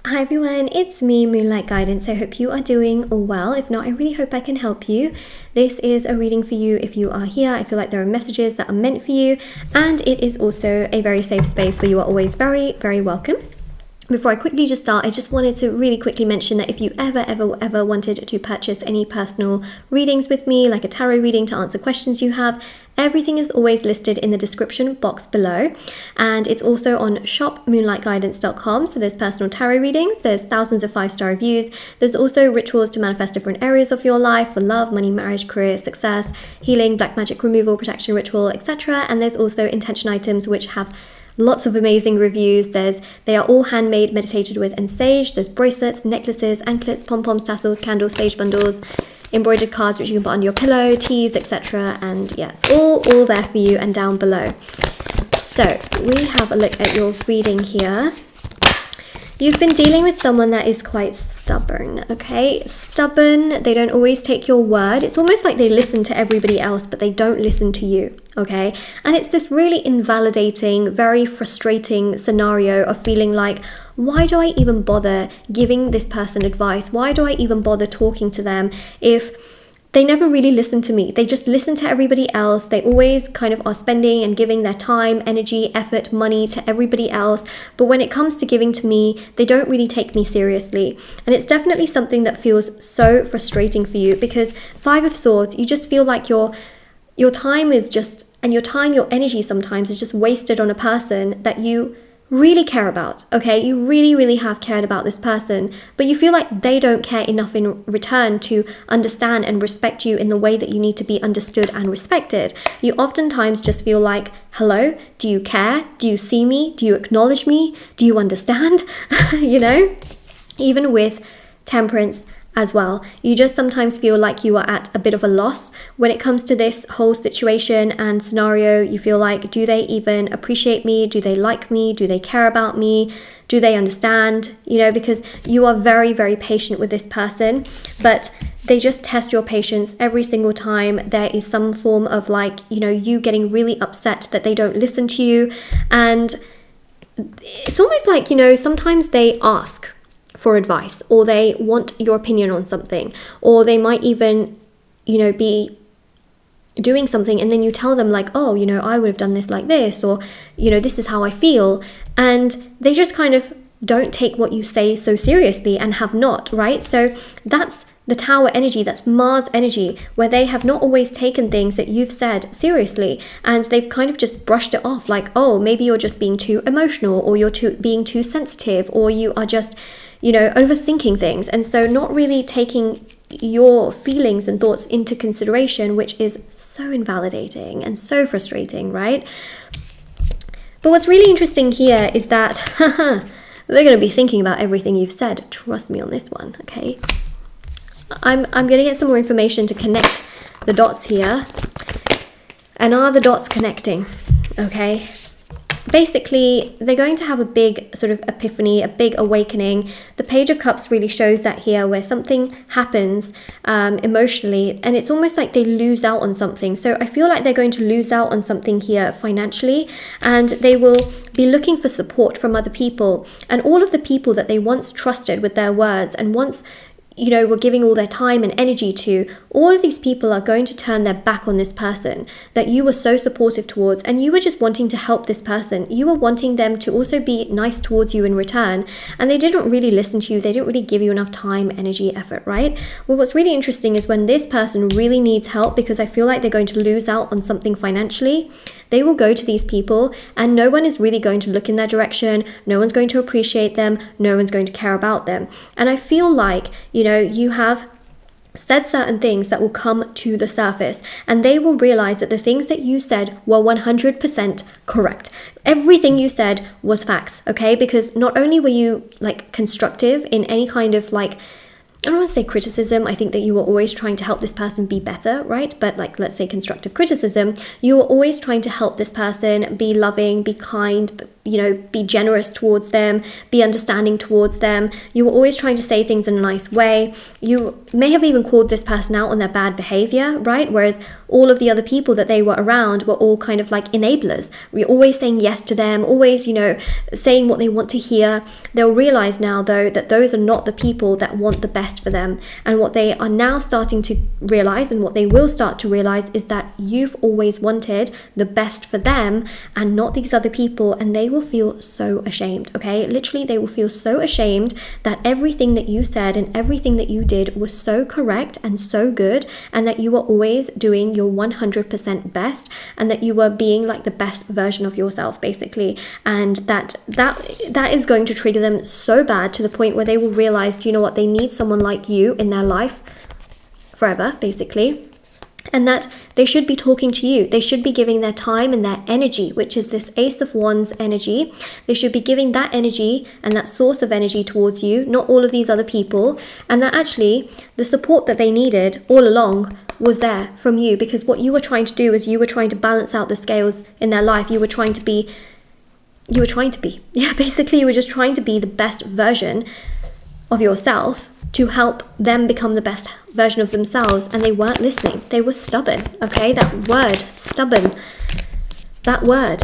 Hi everyone, it's me, Moonlight Guidance. I hope you are doing well. If not, I really hope I can help you. This is a reading for you if you are here. I feel like there are messages that are meant for you, and it is also a very safe space where you are always very, very welcome. Before I quickly just start, I just wanted to really quickly mention that if you ever wanted to purchase any personal readings with me, like a tarot reading to answer questions you have, everything is always listed in the description box below. And it's also on shopmoonlightguidance.com. So there's personal tarot readings, there's thousands of 5-star reviews. There's also rituals to manifest different areas of your life for love, money, marriage, career, success, healing, black magic removal, protection ritual, etc. And there's also intention items which have lots of amazing reviews. They are all handmade, meditated with, and saged. There's bracelets, necklaces, anklets, pom-poms, tassels, candles, sage bundles, embroidered cards which you can put under your pillow, teas, etc. And yes, all there for you and down below. So we have a look at your reading here. You've been dealing with someone that is quite stubborn, okay? Stubborn, they don't always take your word. It's almost like they listen to everybody else, but they don't listen to you, okay? And it's this really invalidating, very frustrating scenario of feeling like, why do I even bother giving this person advice? Why do I even bother talking to them if they never really listen to me? They just listen to everybody else. They always kind of are spending and giving their time, energy, effort, money to everybody else. But when it comes to giving to me, they don't really take me seriously. And it's definitely something that feels so frustrating for you because 5 of Swords, you just feel like your time is just, and your time, your energy sometimes is just wasted on a person that you really care about, okay? You really have cared about this person, but you feel like they don't care enough in return to understand and respect you in the way that you need to be understood and respected. You oftentimes just feel like, hello, do you care? Do you see me? Do you acknowledge me? Do you understand? You know, even with Temperance as well, you just sometimes feel like you are at a bit of a loss when it comes to this whole situation and scenario. You feel like, do they even appreciate me? Do they like me? Do they care about me? Do they understand? You know, because you are very patient with this person, but they just test your patience every single time. There is some form of like, you know, you getting really upset that they don't listen to you. And it's almost like, you know, sometimes they ask for advice, or they want your opinion on something, or they might even, you know, be doing something and then you tell them like, oh, you know, I would have done this like this, or, you know, this is how I feel. And they just kind of don't take what you say so seriously and have not, right? So that's the Tower energy, that's Mars energy, where they have not always taken things that you've said seriously, and they've kind of just brushed it off like, oh, maybe you're just being too emotional, or you're being too sensitive, or you are just, you know, overthinking things. And so not really taking your feelings and thoughts into consideration, which is so invalidating and so frustrating, right? But what's really interesting here is that they're going to be thinking about everything you've said. Trust me on this one, okay? I'm going to get some more information to connect the dots here. And are the dots connecting? Okay. Basically, they're going to have a big sort of epiphany, a big awakening. The Page of Cups really shows that here, where something happens emotionally, and it's almost like they lose out on something. So I feel like they're going to lose out on something here financially, and they will be looking for support from other people. And all of the people that they once trusted with their words and once, you know, were giving all their time and energy to, all of these people are going to turn their back on this person that you were so supportive towards, and you were just wanting to help this person. You were wanting them to also be nice towards you in return, and they didn't really listen to you. They didn't really give you enough time, energy, effort, right? Well, what's really interesting is when this person really needs help, because I feel like they're going to lose out on something financially, they will go to these people, and no one is really going to look in their direction. No one's going to appreciate them. No one's going to care about them. And I feel like, you know, you have said certain things that will come to the surface, and they will realize that the things that you said were 100% correct. Everything you said was facts, okay? Because not only were you like constructive in any kind of like, I don't want to say criticism. I think that you were always trying to help this person be better, right? But like, let's say constructive criticism, you were always trying to help this person be loving, be kind, you know, be generous towards them, be understanding towards them. You were always trying to say things in a nice way. You may have even called this person out on their bad behavior, right? Whereas all of the other people that they were around were all kind of like enablers. We're always saying yes to them, always, you know, saying what they want to hear. They'll realize now, though, that those are not the people that want the best for them. And what they are now starting to realize, and what they will start to realize, is that you've always wanted the best for them and not these other people. And they will feel so ashamed, okay? Literally, they will feel so ashamed that everything that you said and everything that you did was so correct and so good, and that you were always doing your 100% best, and that you were being like the best version of yourself, basically. And that is going to trigger them so bad, to the point where they will realize, do you know what, they need someone like you in their life forever, basically. And that they should be talking to you. They should be giving their time and their energy, which is this Ace of Wands energy. They should be giving that energy and that source of energy towards you, not all of these other people. And that actually the support that they needed all along was there from you, because what you were trying to do is you were trying to balance out the scales in their life. You were trying to be, yeah, basically you were just trying to be the best version of yourself to help them become the best version of themselves, and they weren't listening. They were stubborn, okay? That word, stubborn. That word,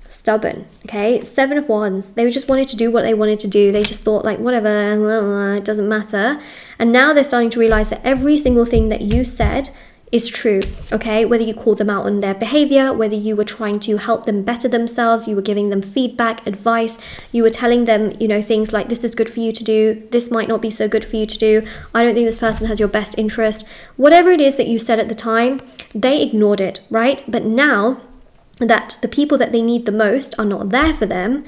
stubborn, okay? 7 of Wands. They just wanted to do what they wanted to do. They just thought like, whatever, it doesn't matter. And now they're starting to realize that every single thing that you said is true, okay? Whether you called them out on their behavior, whether you were trying to help them better themselves, you were giving them feedback, advice, you were telling them, you know, things like, this is good for you to do, this might not be so good for you to do, I don't think this person has your best interest. Whatever it is that you said at the time, they ignored it, right? But now that the people that they need the most are not there for them,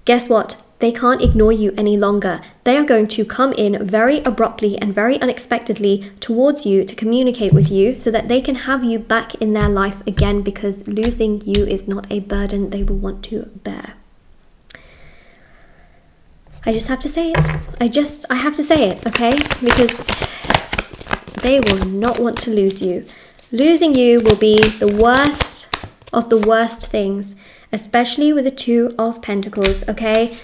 guess what? They can't ignore you any longer. They are going to come in very abruptly and very unexpectedly towards you to communicate with you, so that they can have you back in their life again, because losing you is not a burden they will want to bear. I just have to say it. I have to say it, okay? Because they will not want to lose you. Losing you will be the worst of the worst things, especially with the 2 of Pentacles, okay?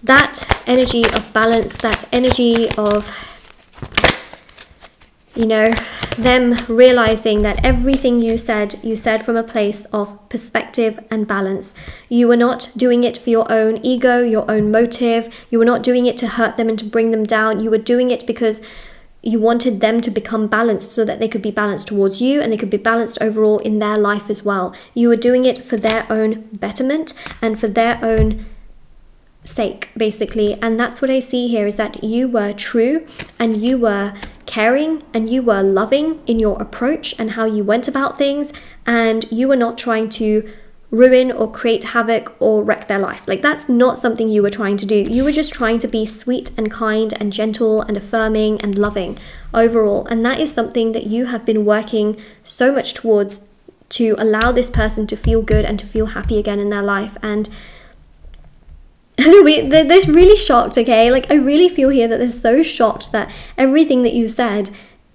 That energy of balance, that energy of, you know, them realizing that everything you said from a place of perspective and balance. You were not doing it for your own ego, your own motive. You were not doing it to hurt them and to bring them down. You were doing it because you wanted them to become balanced, so that they could be balanced towards you and they could be balanced overall in their life as well. You were doing it for their own betterment and for their own sake, basically. And that's what I see here, is that you were true and you were caring and you were loving in your approach and how you went about things, and you were not trying to ruin or create havoc or wreck their life. Like, that's not something you were trying to do. You were just trying to be sweet and kind and gentle and affirming and loving overall. And that is something that you have been working so much towards, to allow this person to feel good and to feel happy again in their life. And they're really shocked, okay? Like, I really feel here that they're so shocked that everything that you said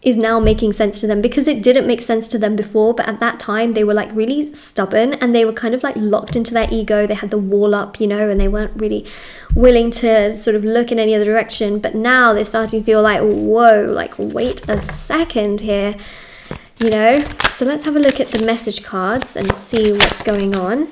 is now making sense to them, because it didn't make sense to them before. But at that time they were like really stubborn, and they were kind of like locked into their ego. They had the wall up, you know, and they weren't really willing to sort of look in any other direction. But now they're starting to feel like, whoa, like, wait a second here, you know. So let's have a look at the message cards and see what's going on.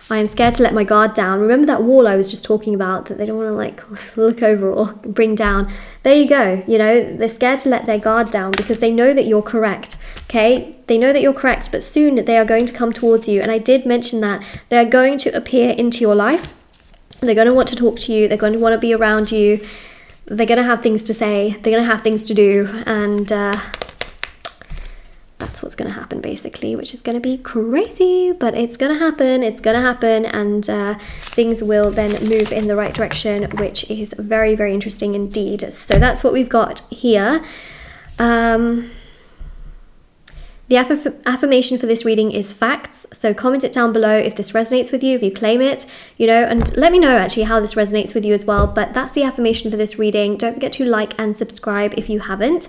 I am scared to let my guard down. Remember that wall I was just talking about, that they don't want to like look over or bring down? There you go. You know, they're scared to let their guard down because they know that you're correct. Okay, they know that you're correct, but soon they are going to come towards you. And I did mention that they're going to appear into your life. They're going to want to talk to you. They're going to want to be around you. They're going to have things to say. They're going to have things to do. And that's what's going to happen, basically, which is going to be crazy, but it's going to happen. It's going to happen, and things will then move in the right direction, which is very, very interesting indeed. So that's what we've got here. The affirmation for this reading is facts. So comment it down below if this resonates with you, if you claim it, you know, and let me know actually how this resonates with you as well. But that's the affirmation for this reading. Don't forget to like and subscribe if you haven't.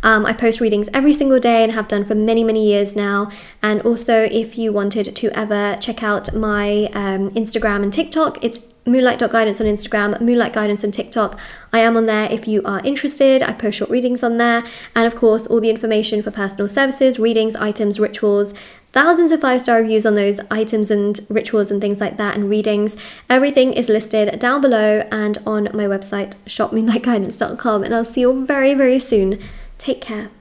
I post readings every single day and have done for many, many years now. And also, if you wanted to ever check out my Instagram and TikTok, it's moonlight.guidance on Instagram, moonlight guidance on TikTok. I am on there if you are interested. I post short readings on there, and of course all the information for personal services, readings, items, rituals, thousands of 5-star reviews on those items and rituals and things like that, and readings. Everything is listed down below and on my website shopmoonlightguidance.com, and I'll see you all very, very soon. Take care.